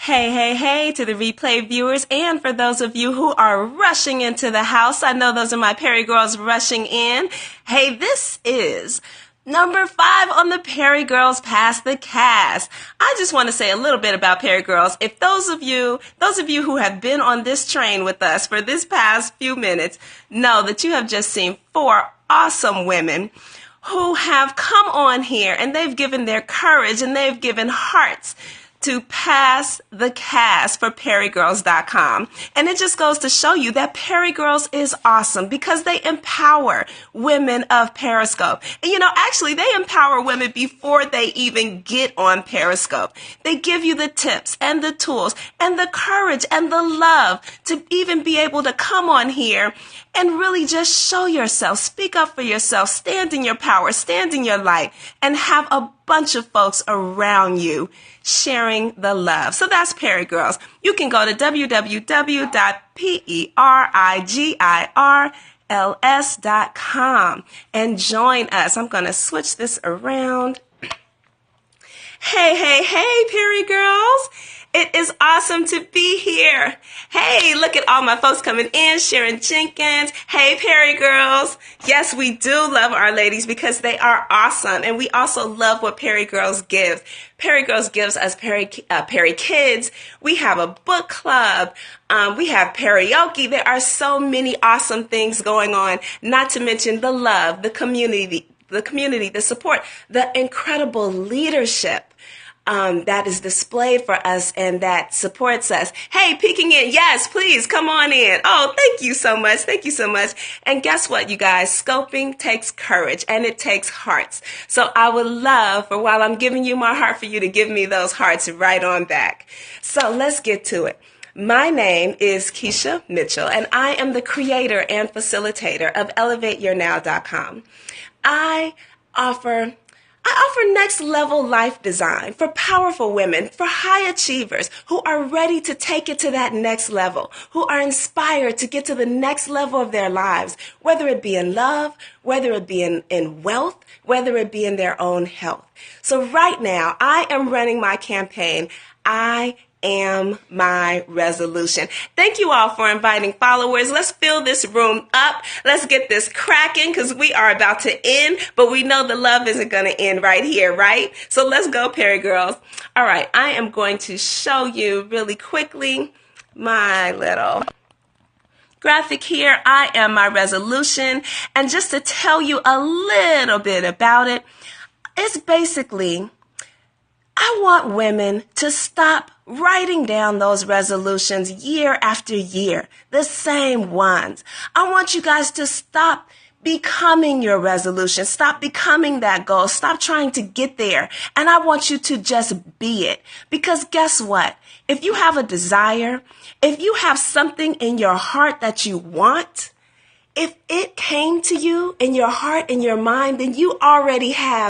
Hey, hey, hey to the replay viewers and for those of you who are rushing into the house. I know those are my Peri girls rushing in. Hey, this is number 5 on the Peri Girls Pass the Cast. I just want to say a little bit about Peri Girls. If those of you who have been on this train with us for this past few minutes know that you have just seen 4 awesome women who have come on here and they've given their courage and they've given hearts to pass the cast for PeriGirls.com. And it just goes to show you that Peri Girls is awesome because they empower women of Periscope. And actually they empower women before they even get on Periscope. They give you the tips and the tools and the courage and the love to even be able to come on here and really just show yourself, speak up for yourself, stand in your power, stand in your light, and have a bunch of folks around you sharing the love. So that's Peri Girls. You can go to www.PeriGirls.com and join us. I'm going to switch this around. Hey, hey, hey, Peri Girls. It is awesome to be here. Hey, look at all my folks coming in. Sharon Jenkins. Hey, Peri Girls. Yes, we do love our ladies because they are awesome. And we also love what Peri Girls gives. Peri Girls gives us Peri Kids. We have a book club. We have karaoke. There are so many awesome things going on, not to mention the love, the community, the support, the incredible leadership that is displayed for us and that supports us. Hey, peeking in. Yes, please come on in. Oh, thank you so much. Thank you so much. And guess what, you guys? Scoping takes courage and it takes hearts. So I would love for while I'm giving you my heart for you to give me those hearts right on back. So let's get to it. My name is Kysha Mitchell and I am the creator and facilitator of ElevateYourNow.com. I offer next level life design for powerful women, for high achievers who are ready to take it to that next level, who are inspired to get to the next level of their lives, whether it be in love, whether it be in wealth, whether it be in their own health. So right now, I am running my campaign, I am my resolution. Thank you all for inviting followers. Let's fill this room up. Let's get this cracking because we are about to end, but we know the love isn't going to end right here, right? So let's go, Peri Girls. All right, I am going to show you really quickly my little graphic here. I am my resolution. And just to tell you a little bit about it, it's basically I want women to stop writing down those resolutions year after year, the same ones. I want you guys to stop becoming your resolution. Stop becoming that goal. Stop trying to get there. And I want you to just be it. Because guess what? If you have a desire, if you have something in your heart that you want, if it came to you in your heart and your mind, then you already have